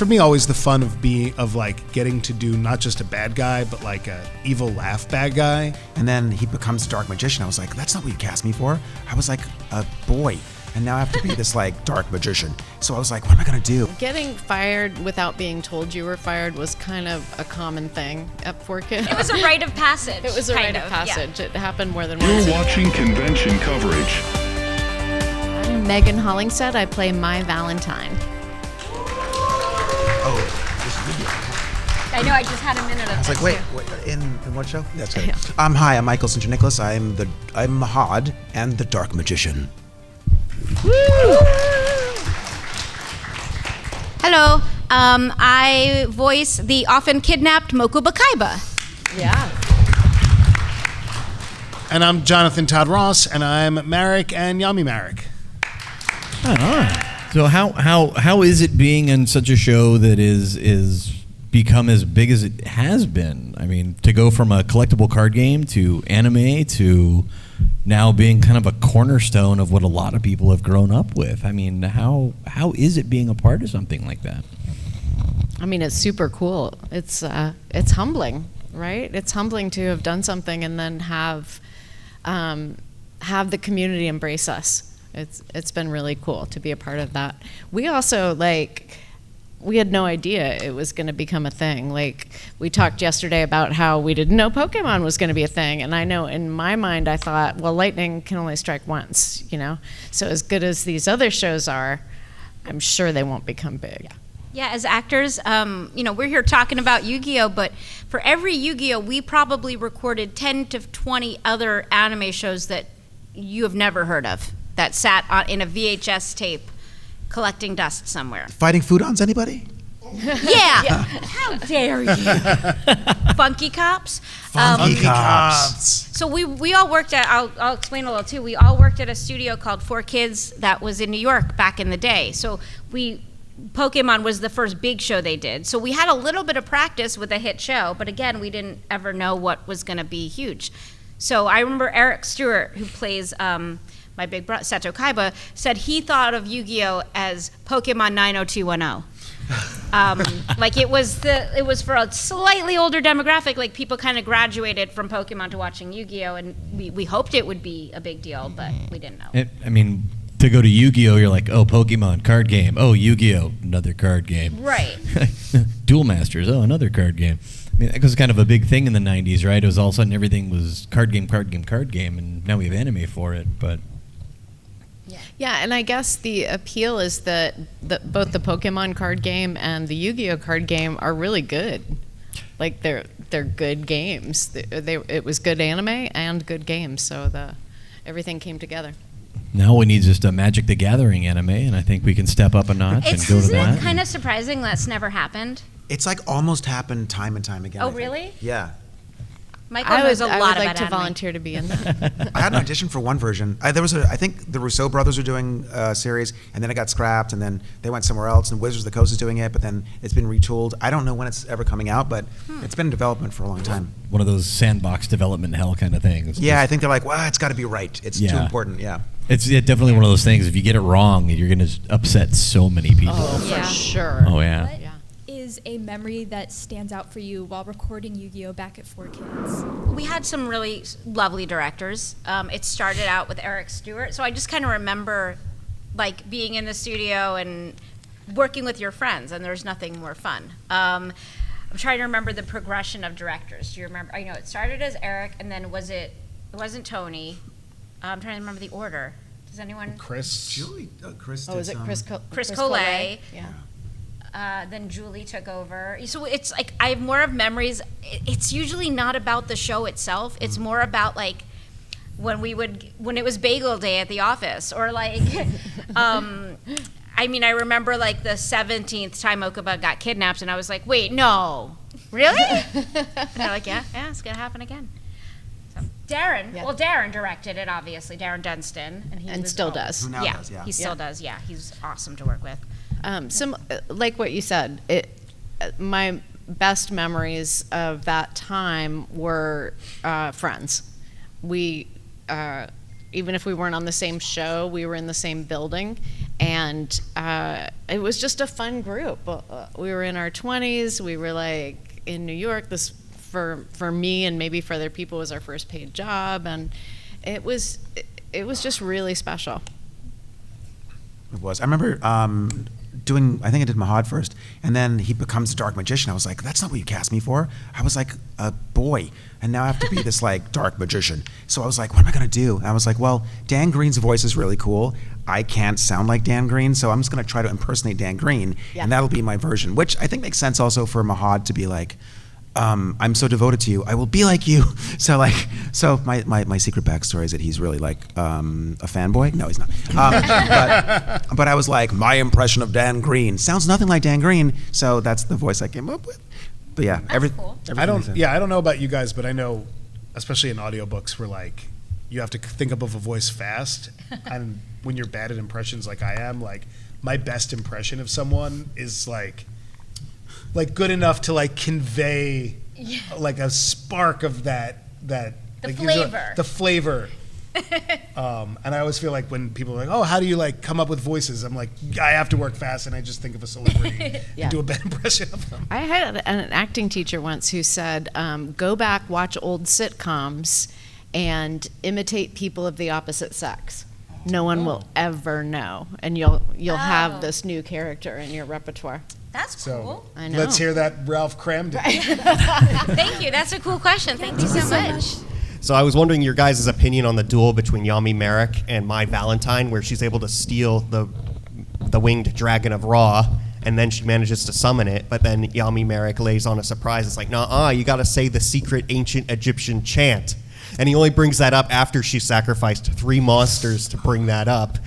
for me always the fun of like getting to do not just a bad guy, but like a evil laugh bad guy. And then he becomes a dark magician. I was like, that's not what you cast me for. I was like a boy, and now I have to be this like dark magician. So I was like, what am I gonna do? Getting fired without being told you were fired was kind of a common thing at 4Kids. It was a rite of passage. It was a rite of passage. Yeah. It happened more than once. You're watching convention coverage. I'm Megan Hollings. I play Mai Valentine. Oh, this is video. I know, I just had a minute of I was like, wait, in what show? That's good. Hi, I'm Michael Sinterniklaas. I'm Mahad and the Dark Magician. Woo! Hello, I voice the often kidnapped Moku Bakaiba. Yeah. And I'm Jonathan Todd Ross, and I'm Merrick and Yami Marik. So how is it being in such a show that is become as big as it has been? I mean, to go from a collectible card game to anime to now being kind of a cornerstone of what a lot of people have grown up with. I mean, how is it being a part of something like that? I mean, it's super cool. It's humbling, right? It's humbling to have done something and then have the community embrace us. It's been really cool to be a part of that. We also we had no idea it was going to become a thing. Like, we talked yesterday about how we didn't know Pokemon was going to be a thing, and I know in my mind I thought, well, lightning can only strike once, you know? So as good as these other shows are, I'm sure they won't become big. Yeah, as actors, we're here talking about Yu-Gi-Oh, but for every Yu-Gi-Oh, we probably recorded 10 to 20 other anime shows that you have never heard of, that sat in a VHS tape collecting dust somewhere. Fighting Foodons, anybody? Yeah. How dare you? Funky Cops. Funky Cops. So we all worked at, I'll explain a little too, we all worked at a studio called 4Kids that was in New York back in the day. So Pokemon was the first big show they did. So we had a little bit of practice with a hit show, but again, we didn't ever know what was gonna be huge. So I remember Eric Stewart, who plays my big brother, Seto Kaiba, said he thought of Yu-Gi-Oh as Pokemon 90210. Like it was for a slightly older demographic, like people kind of graduated from Pokemon to watching Yu-Gi-Oh, and we hoped it would be a big deal, but we didn't know. I mean, to go to Yu-Gi-Oh, you're like, oh, Pokemon, card game. Oh, Yu-Gi-Oh, another card game. Right. Duel Masters, oh, another card game. I mean, that was kind of a big thing in the 90s, right? It was all of a sudden everything was card game, and now we have anime for it, but... Yeah, and I guess the appeal is that both the Pokemon card game and the Yu-Gi-Oh card game are really good. Like they're good games. It was good anime and good games, so everything came together. Now we need just a Magic the Gathering anime, and I think we can step up a notch and go to that. Isn't it kind of surprising that's never happened? It's like almost happened time and time again. Oh, really? Yeah. Michael knows a lot about I would like to anime. volunteer to be in that. I had an audition for one version. I think the Rousseau brothers are doing a series, and then it got scrapped, and then they went somewhere else, and Wizards of the Coast is doing it, but then it's been retooled. I don't know when it's ever coming out, but it's been in development for a long time. One of those sandbox development hell kind of things. Yeah, I think they're like, well, it's got to be right. It's too important, yeah. It's definitely one of those things. If you get it wrong, you're going to upset so many people. Oh, for sure. Oh, yeah. What is a memory that stands out for you while recording Yu-Gi-Oh back at 4Kids? We had some really lovely directors. It started out with Eric Stewart, so I just kind of remember like being in the studio and working with your friends, and there's nothing more fun. I'm trying to remember the progression of directors. Do you remember? I know it started as Eric, and then it wasn't Tony. I'm trying to remember the order. Does anyone? Chris. Julie, Chris. Oh, was it Chris Collet? Yeah. Then Julie took over. So it's like I have more of memories. It's usually not about the show itself. It's more about like when it was Bagel Day at the office, or like, I mean, I remember like the 17th time Okuba got kidnapped, and I was like, wait, no, really? And they're like, yeah, it's gonna happen again. So Darren directed it, obviously, Darren Dunstan, and still does. Who now does, yeah. He still does. Yeah, he's awesome to work with. Like what you said, my best memories of that time were friends. We, even if we weren't on the same show, we were in the same building, And it was just a fun group. We were in our 20s. We were like in New York. This for me and maybe for other people was our first paid job, and it was just really special. It was. I remember doing, I think I did Mahad first, and then he becomes a dark magician. I was like, that's not what you cast me for. I was like a boy, and now I have to be this like dark magician. So I was like, what am I gonna do? And I was like, well, Dan Green's voice is really cool. I can't sound like Dan Green, so I'm just gonna try to impersonate Dan Green, and that'll be my version, which I think makes sense also for Mahad to be like, I'm so devoted to you, I will be like you. So my secret backstory is that he's really like a fanboy. No, he's not. But I was like, my impression of Dan Green sounds nothing like Dan Green, so that's the voice I came up with. But yeah, Cool. I don't know about you guys, but I know, especially in audiobooks, where like you have to think up of a voice fast, and when you're bad at impressions like I am, like my best impression of someone is like good enough to like convey like a spark of that The like, flavor. the flavor. And I always feel like when people are like, oh, how do you like come up with voices? I'm like, I have to work fast, and I just think of a celebrity and do a bad impression of them. I had an acting teacher once who said, go back, watch old sitcoms, and imitate people of the opposite sex. No one will ever know, and you'll have this new character in your repertoire. That's cool. So I know. let's hear that Ralph Cramden. Thank you. That's a cool question. Thank you so much. So I was wondering your guys' opinion on the duel between Yami Marik and Mai Valentine, where she's able to steal the winged dragon of Ra, and then she manages to summon it, but then Yami Marik lays on a surprise. It's like, nah, you got to say the secret ancient Egyptian chant. And he only brings that up after she sacrificed 3 monsters to bring that up.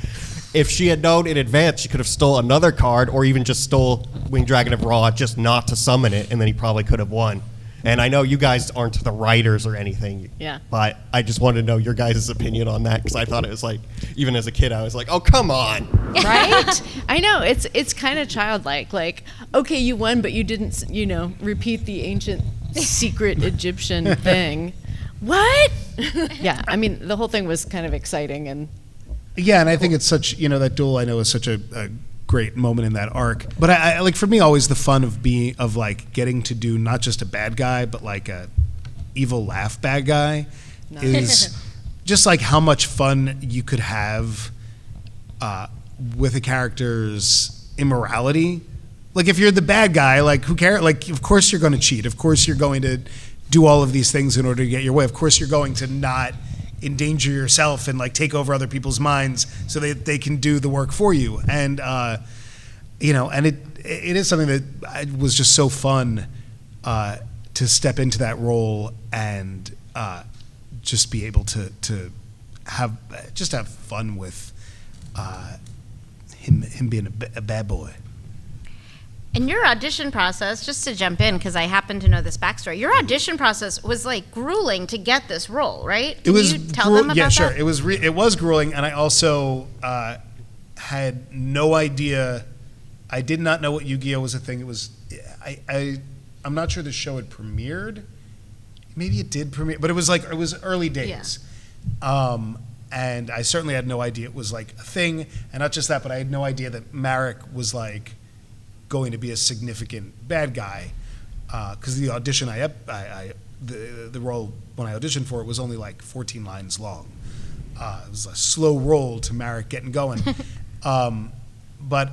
If she had known in advance, she could have stole another card, or even just stole Winged Dragon of Ra just not to summon it, and then he probably could have won. And I know you guys aren't the writers or anything, but I just wanted to know your guys' opinion on that, because I thought it was like, even as a kid, I was like, oh, come on. Right? I know, it's kind of childlike. Like, okay, you won, but you didn't, repeat the ancient secret Egyptian thing. What? Yeah, I mean, the whole thing was kind of exciting and. Yeah, and I think it's such, that duel I know is such a great moment in that arc. But I like, for me, always the fun of getting to do not just a bad guy, but like a evil laugh bad guy is just like how much fun you could have with a character's immorality. Like if you're the bad guy, like who cares? Like of course you're going to cheat. Of course you're going to do all of these things in order to get your way. Of course you're going to not endanger yourself and like take over other people's minds so that they can do the work for you. And and it is something that was just so fun to step into that role and just be able to have fun with him being a bad boy. And your audition process, just to jump in, because I happen to know this backstory, your audition process was like grueling to get this role, right? Can you tell them about that? Yeah, sure. It was grueling, and I also had no idea. I did not know what Yu-Gi-Oh was a thing. It was. I'm not sure the show had premiered. Maybe it did premiere, but it was early days. Yeah. And I certainly had no idea it was like a thing, and not just that, but I had no idea that Merrick was like going to be a significant bad guy, because the audition the role when I auditioned for it was only like 14 lines long. It was a slow roll to Merrick getting going. But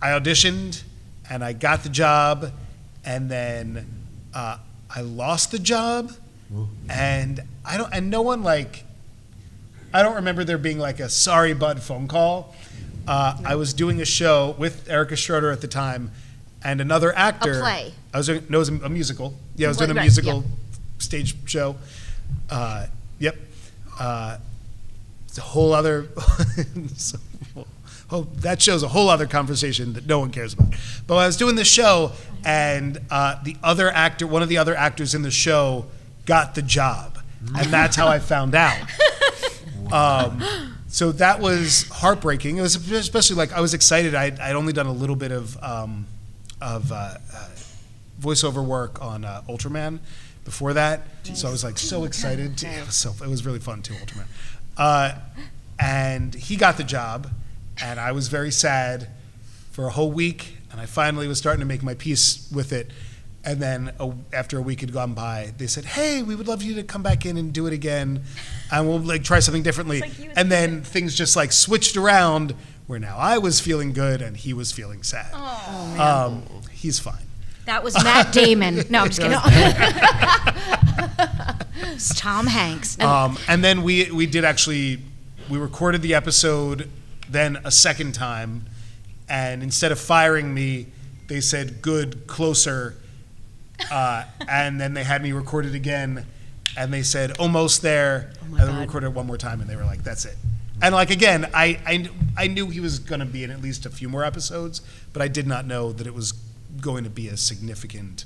I auditioned and I got the job, and then I lost the job. And I don't remember there being like a sorry bud phone call. I was doing a show with Erica Schroeder at the time, and another actor. A play. It was a musical. Yeah, I was doing a musical stage show. Yep. It's a whole other. That show's a whole other conversation that no one cares about. But I was doing this show, and one of the other actors in the show got the job, and that's how I found out. So that was heartbreaking. It was especially like I was excited. I'd only done a little bit of voiceover work on Ultraman before that, so I was like so excited. It was really fun too, Ultraman. And he got the job, and I was very sad for a whole week, and I finally was starting to make my peace with it. And then after a week had gone by, they said, "Hey, we would love you to come back in and do it again, and we'll like try something differently." And then things just like switched around, where now I was feeling good and he was feeling sad. Oh, man. He's fine. That was Matt Damon. No, I'm just kidding. It's Tom Hanks. And then we did actually, we recorded the episode then a second time, and instead of firing me, they said, "Good, closer." And then they had me record it again, and they said, "Almost there." And then we recorded it one more time, and they were like, "That's it." And like again, I knew he was going to be in at least a few more episodes, but I did not know that it was going to be a significant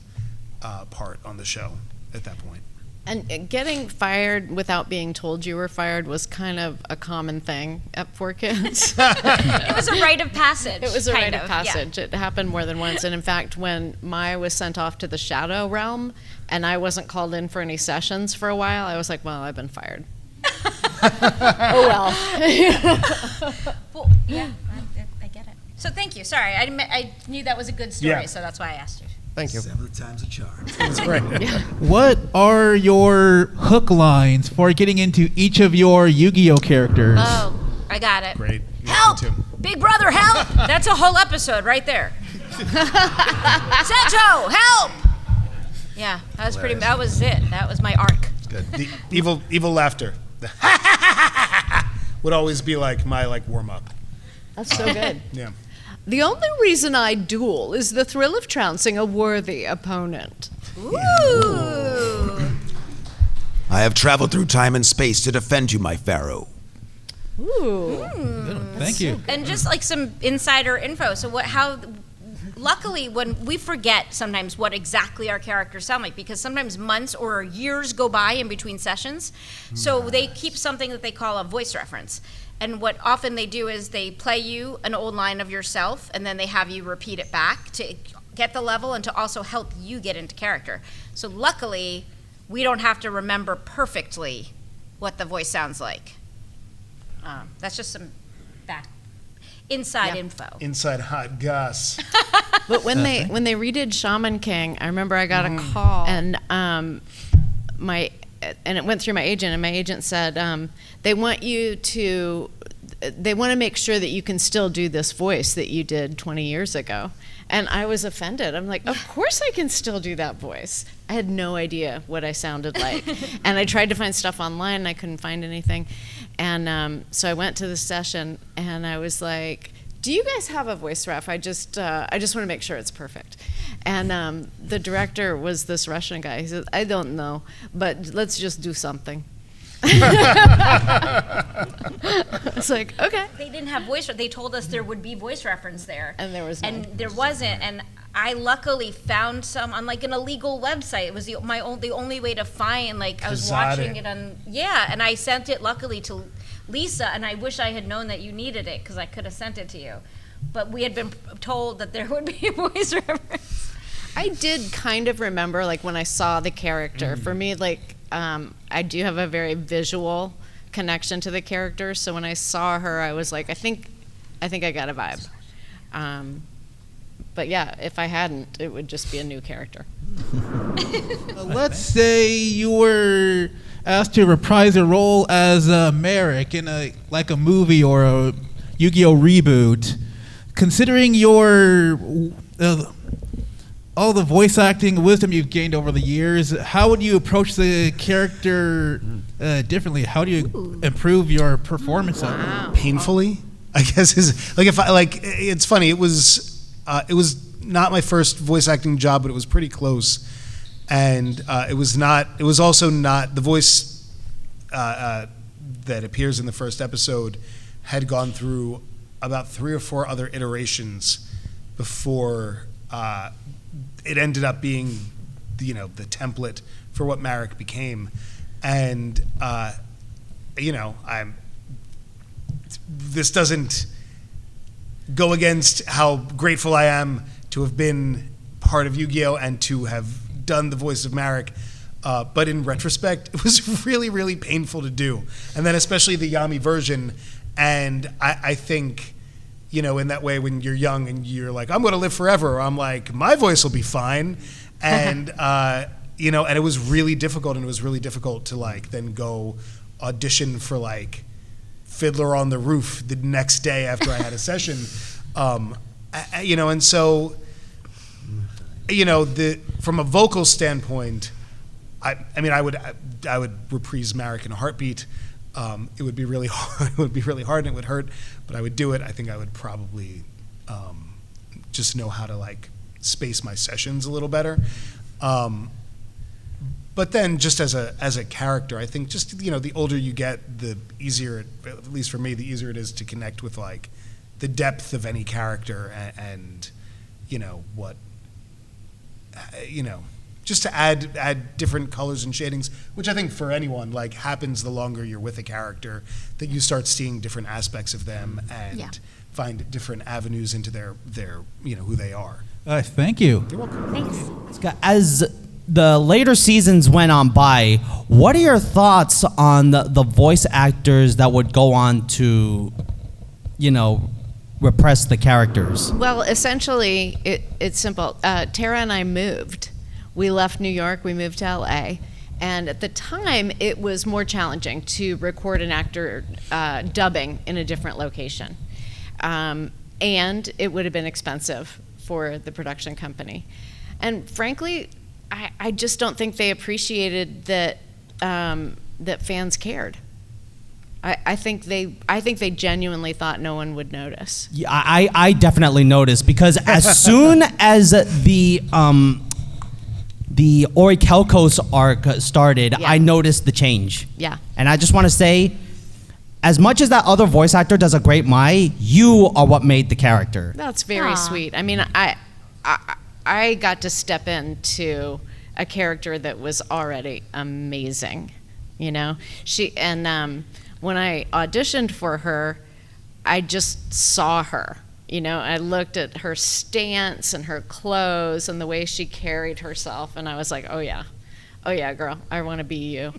part on the show at that point. And getting fired without being told you were fired was kind of a common thing at 4Kids. It was a rite of passage. It was a rite kind of passage. Yeah. It happened more than once. And in fact, when Mai was sent off to the Shadow Realm and I wasn't called in for any sessions for a while, I was like, well, I've been fired. Oh, well. Well, yeah, I get it. So thank you. Sorry, I knew that was a good story, Yeah. so that's why I asked you. Thank you. 7 times a charm. That's great. What are your hook lines for getting into each of your Yu-Gi-Oh characters? Oh, I got it. Great. Yeah, Help! me too. Big brother, help! That's a whole episode right there. Sento, help! Yeah, that was pretty. That was it. That was my arc. Good. The evil laughter would always be like my warm up. That's so good. Yeah. The only reason I duel is the thrill of trouncing a worthy opponent. Ooh. I have traveled through time and space to defend you, my pharaoh. Ooh. Thank you. And just like some insider info. So luckily when we forget sometimes what exactly our characters sound like, because sometimes months or years go by in between sessions. So they keep something that they call a voice reference. And what often they do is they play you an old line of yourself, and then they have you repeat it back to get the level and to also help you get into character. So luckily, we don't have to remember perfectly what the voice sounds like. That's just some inside info. Inside hot goss. But when they redid Shaman King, I remember I got a call and it went through my agent, and my agent said they want to make sure that you can still do this voice that you did 20 years ago. And I was offended. I'm like, of course I can still do that voice. I had no idea what I sounded like. And I tried to find stuff online, and I couldn't find anything. And so I went to the session, and I was like, do you guys have a voice ref? I just want to make sure it's perfect. And the director was this Russian guy. He said, I don't know, but let's just do something. It's like, okay. They didn't have voice. They told us there would be voice reference there, And there was none. and there wasn't. And I luckily found some on an illegal website. It was the only way to find. I was watching it on. Yeah, and I sent it luckily to Lisa, and I wish I had known that you needed it because I could have sent it to you. But we had been told that there would be a voice reference. I did kind of remember, when I saw the character. For me, I do have a very visual connection to the character. So when I saw her, I was like, I think I got a vibe. But yeah, if I hadn't, it would just be a new character. Let's say you were asked to reprise a role as Merrick in a movie or a Yu-Gi-Oh reboot. Considering your all the voice acting wisdom you've gained over the years, how would you approach the character differently? How do you improve your performance of it? Painfully, I guess is it's funny. It was not my first voice acting job, but it was pretty close. And it was also not the voice that appears in the first episode had gone through about 3 or 4 other iterations before it ended up being the template for what Marlk became. And this doesn't go against how grateful I am to have been part of Yu-Gi-Oh and to have done the voice of Marlk. But in retrospect, it was really, really painful to do. And then especially the Yami version. And I think in that way when you're young and you're like, I'm going to live forever. I'm like, my voice will be fine. And, and it was really difficult. And it was really difficult to like then go audition for like Fiddler on the Roof the next day after I had a session. And so, from a vocal standpoint, I would reprise Merrick in a heartbeat. It would be really hard. It would be really hard, and it would hurt. But I would do it. I think I would probably just know how to like space my sessions a little better. But then, just as a character, I think just the older you get, the easier, at least for me, the easier it is to connect with like the depth of any character and what. Just to add different colors and shadings, which I think for anyone like happens the longer you're with a character, that you start seeing different aspects of them and find different avenues into their who they are. Thank you. You're welcome. Thanks. As the later seasons went on by, what are your thoughts on the voice actors that would go on to, repress the characters? Well, essentially, it's simple. Tara and I moved. We left New York, we moved to LA. And at the time, it was more challenging to record an actor dubbing in a different location. And it would have been expensive for the production company. And frankly, I just don't think they appreciated that that fans cared. I think they genuinely thought no one would notice. Yeah, I definitely noticed, because as soon as the Orichalcos arc started, I noticed the change. Yeah. And I just want to say, as much as that other voice actor does a great Mai, you are what made the character. That's very sweet. I mean, I got to step into a character that was already amazing, when I auditioned for her, I just saw her. I looked at her stance and her clothes and the way she carried herself, and I was like, oh yeah, girl, I want to be you.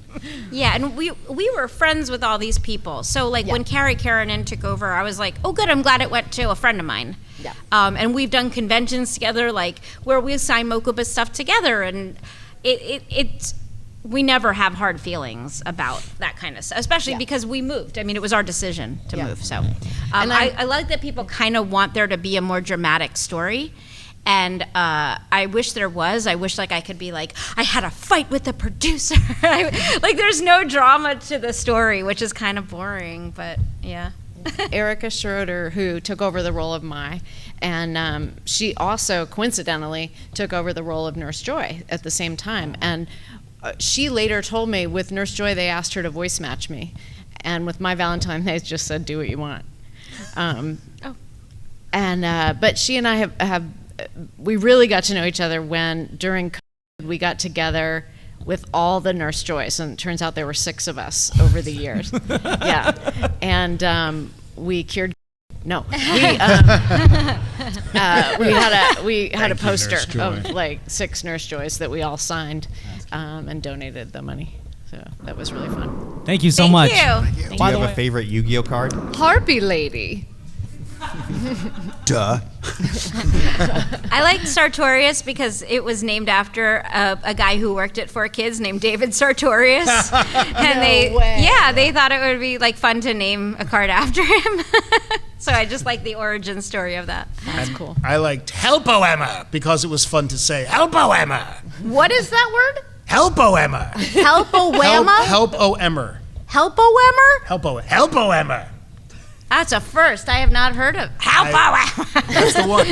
Yeah, and we were friends with all these people. So when Carrie Karanen took over, I was like, oh good, I'm glad it went to a friend of mine. Yeah. And we've done conventions together, where we sign Mokuba stuff together, and it's we never have hard feelings about that kind of stuff, especially because we moved. I mean, it was our decision to move. So and I like that people kind of want there to be a more dramatic story. And I wish there was. I wish I could be I had a fight with the producer. There's no drama to the story, which is kind of boring, but yeah. Erica Schroeder, who took over the role of Mai, and she also coincidentally took over the role of Nurse Joy at the same time. And she later told me with Nurse Joy they asked her to voice match me, and with Mai Valentine they just said do what you want. But she and I have we really got to know each other when during COVID we got together with all the Nurse Joys, and it turns out there were 6 of us over the years. Yeah, and we cured. No, we had a poster of 6 Nurse Joys that we all signed and donated the money. So that was really fun. Thank you so much. Thank you. Do you have a favorite Yu-Gi-Oh card? Harpy Lady. Duh. I like Sartorius because it was named after a guy who worked at 4Kids named David Sartorius. And they thought it would be fun to name a card after him. So I just like the origin story of that. That's cool. I liked Helpoemma because it was fun to say Helpoemma. What is that word? Helpoemma. Helpoemma? Helpoemmer. Helpoemmer? Helpoemma. That's a first. I have not heard of. Helpoemma. That's the one.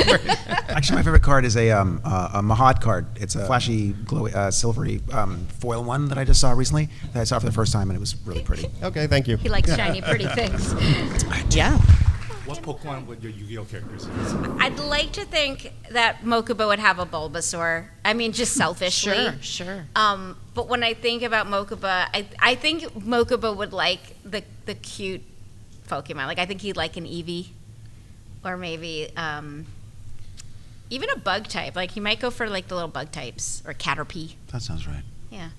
Actually, my favorite card is a Mahad card. It's a flashy, glowy, silvery foil one that I just saw recently. That I saw for the first time, and it was really pretty. Okay, thank you. He likes shiny, pretty things. Yeah. What Pokemon would your Yu-Gi-Oh characters use? I'd like to think that Mokuba would have a Bulbasaur. I mean, just selfishly. Sure. But when I think about Mokuba, I think Mokuba would like the cute Pokemon. I think he'd like an Eevee, or maybe even a bug type. He might go for the little bug types, or Caterpie. That sounds right. Yeah.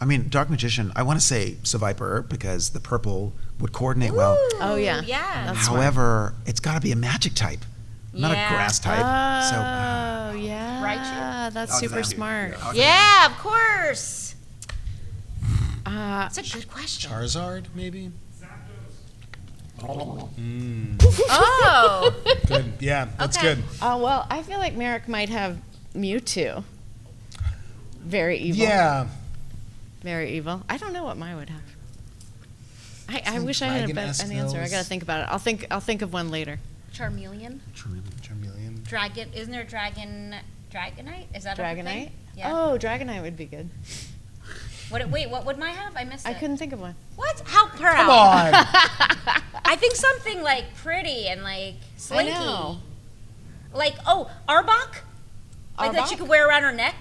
I mean, Dark Magician, I want to say Seviper because the purple would coordinate well. Oh, yeah. Yeah. That's smart. However, it's got to be a magic type, not a grass type. Oh, yeah. Raichu? That's super smart. Yeah, of course. That's a good question. Charizard, maybe? Oh. Good. Yeah, that's Okay. good. Well, I feel like Merrick might have Mewtwo. Very evil. Yeah. Very evil. I don't know what Mai would have. I wish I had an answer. I gotta think about it. I'll think of one later. Charmeleon. Charmeleon. Dragon. Isn't there Dragonite? Is that a Dragonite? thing? Yeah. Oh, Dragonite would be good. Wait, what would Mai have? I missed it. I couldn't think of one. What? Help her Come out. on. I think something like pretty and like slinky. know. Like, Arbok? Like that Arbok? you could wear around her neck?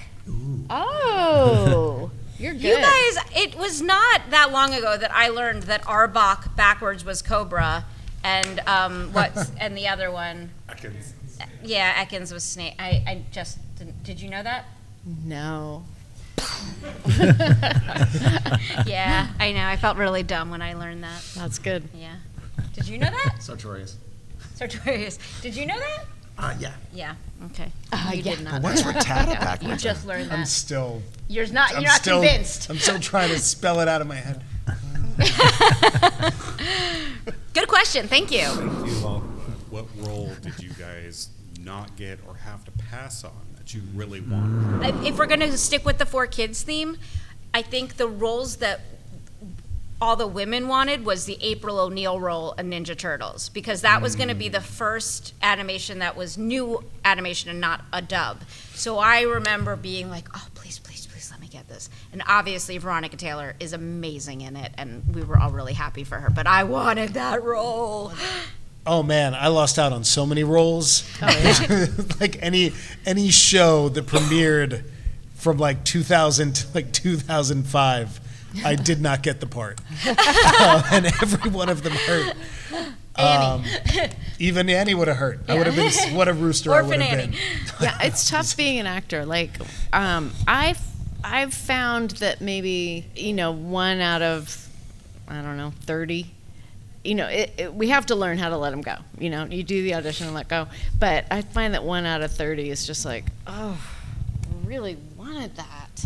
Oh, you're good. You guys, it was not that long ago that I learned that Arbok backwards was Cobra and and the other one? Ekans. Yeah, Ekans was Snake. I just didn't. Did you know that? No. Yeah, I know. I felt really dumb when I learned that. That's good. Yeah. Did you know that? Sartorius. Sartorius. Did you know that? Yeah. Yeah. Okay. You yeah. did not. What's Rattata You backwards? just learned that. I'm still You're not convinced. I'm still trying to spell it out of my head. Good question. Thank you. Thank you. What role did you guys not get or have to pass on that you really wanted? If we're going to stick with the 4Kids theme, I think the roles that all the women wanted was the April O'Neil role in Ninja Turtles, because that was going to be the first animation that was new animation and not a dub. So I remember being like, oh, please, please, please let me get this. And obviously Veronica Taylor is amazing in it, and we were all really happy for her, but I wanted that role. Oh man, I lost out on so many roles. Oh, yeah. Like any show that premiered from like 2000 to like 2005, I did not get the part, and every one of them hurt. Annie. Even Annie would have hurt. I would have been what a rooster I would Orphan have Annie. been. Yeah, it's tough being an actor. Like, I've found that maybe 1 out of 30. We have to learn how to let them go. You do the audition and let go. But I find that 1 out of 30 is just like, oh, I really wanted that.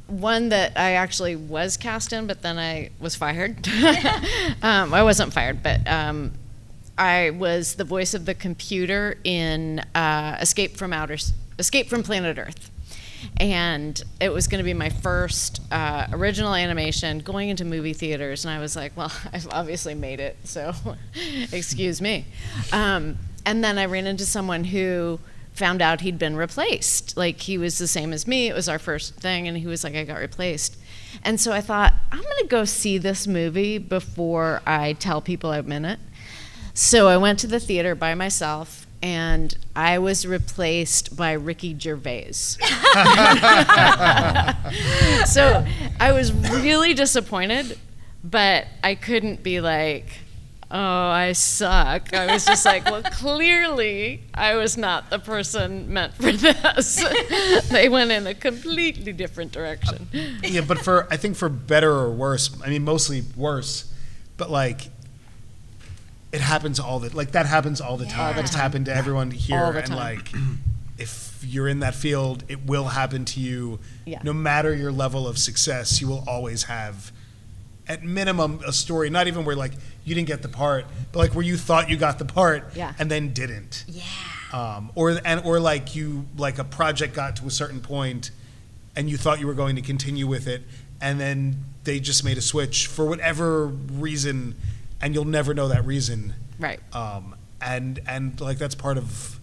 One that I actually was cast in, but then I was fired. I wasn't fired, but I was the voice of the computer in Escape from Planet Earth. And it was going to be my first original animation going into movie theaters, and I was like, well, I've obviously made it, so excuse me. And then I ran into someone who found out he'd been replaced. Like, he was the same as me. It was our first thing, and he was like, I got replaced. And so I thought, I'm going to go see this movie before I tell people I'm in it. So I went to the theater by myself, and I was replaced by Ricky Gervais. So I was really disappointed, but I couldn't be like, oh, I suck. I was just like, well, clearly I was not the person meant for this. They went in a completely different direction. Yeah, but I think for better or worse, I mean, mostly worse, but like, it happens that happens all the time. It's happened to everyone here. All the and time. like, if you're in that field, it will happen to you. Yeah. No matter your level of success, you will always have, at minimum, a story, not even where like you didn't get the part, but like where you thought you got the part and then didn't. Yeah. Or like you, like a project got to a certain point and you thought you were going to continue with it, and then they just made a switch for whatever reason, and you'll never know that reason. Right. And like that's part of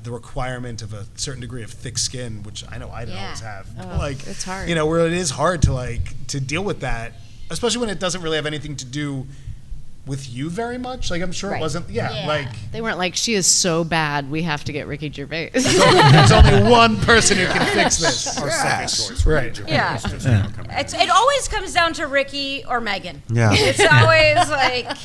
the requirement of a certain degree of thick skin, which I know I didn't always have. Oh, like, it's hard. Where it is hard to deal with that, especially when it doesn't really have anything to do with you very much. Like, I'm sure it wasn't. Yeah. Like, they weren't like, she is so bad, we have to get Ricky Gervais. there's only one person who can fix this. Our second choice. Right. Yeah. It always comes down to Ricky or Megan. Yeah. It's always like.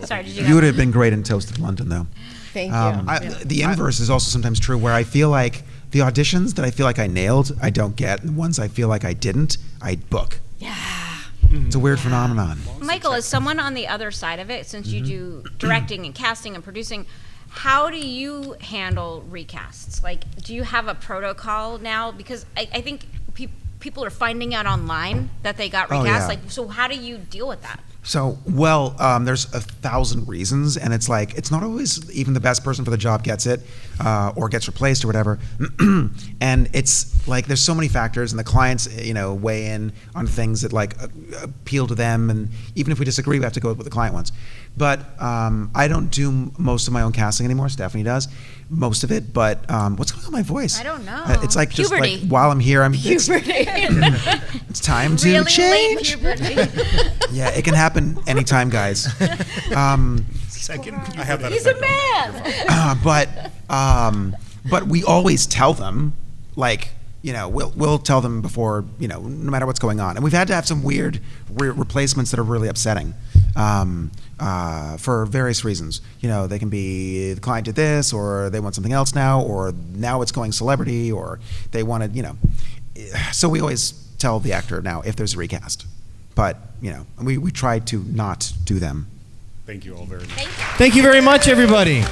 Sorry, did you? You would have been great in Toasted London, though. Thank you. The inverse is also sometimes true, where I feel like The auditions that I feel like I nailed, I don't get. The ones I feel like I didn't, I book. Yeah. It's a weird phenomenon. Michael, as someone on the other side of it, since you do directing and casting and producing, how do you handle recasts? Like, do you have a protocol now? Because I think people are finding out online that they got recast. yeah. Like, so how do you deal with that? So, well, there's 1,000 reasons, and it's like, it's not always even the best person for the job gets it, or gets replaced or whatever. And it's like, there's so many factors, and the clients, weigh in on things that like appeal to them, and even if we disagree, we have to go with what the client wants. But I don't do most of my own casting anymore. Stephanie does most of it. But what's going on with my voice? I don't know. It's like just Puberty. like while I'm here, Puberty. It's time to Really change. late puberty. Yeah, it can happen anytime, guys. Second. I have that He's a effect man. But we always tell them, like, we'll tell them before, no matter what's going on. And we've had to have some weird replacements that are really upsetting, for various reasons. They can be the client did this, or they want something else now, or now it's going celebrity, or they wanted, So we always tell the actor now if there's a recast. But, we try to not do them. Thank you all very much. Thank you very much, everybody.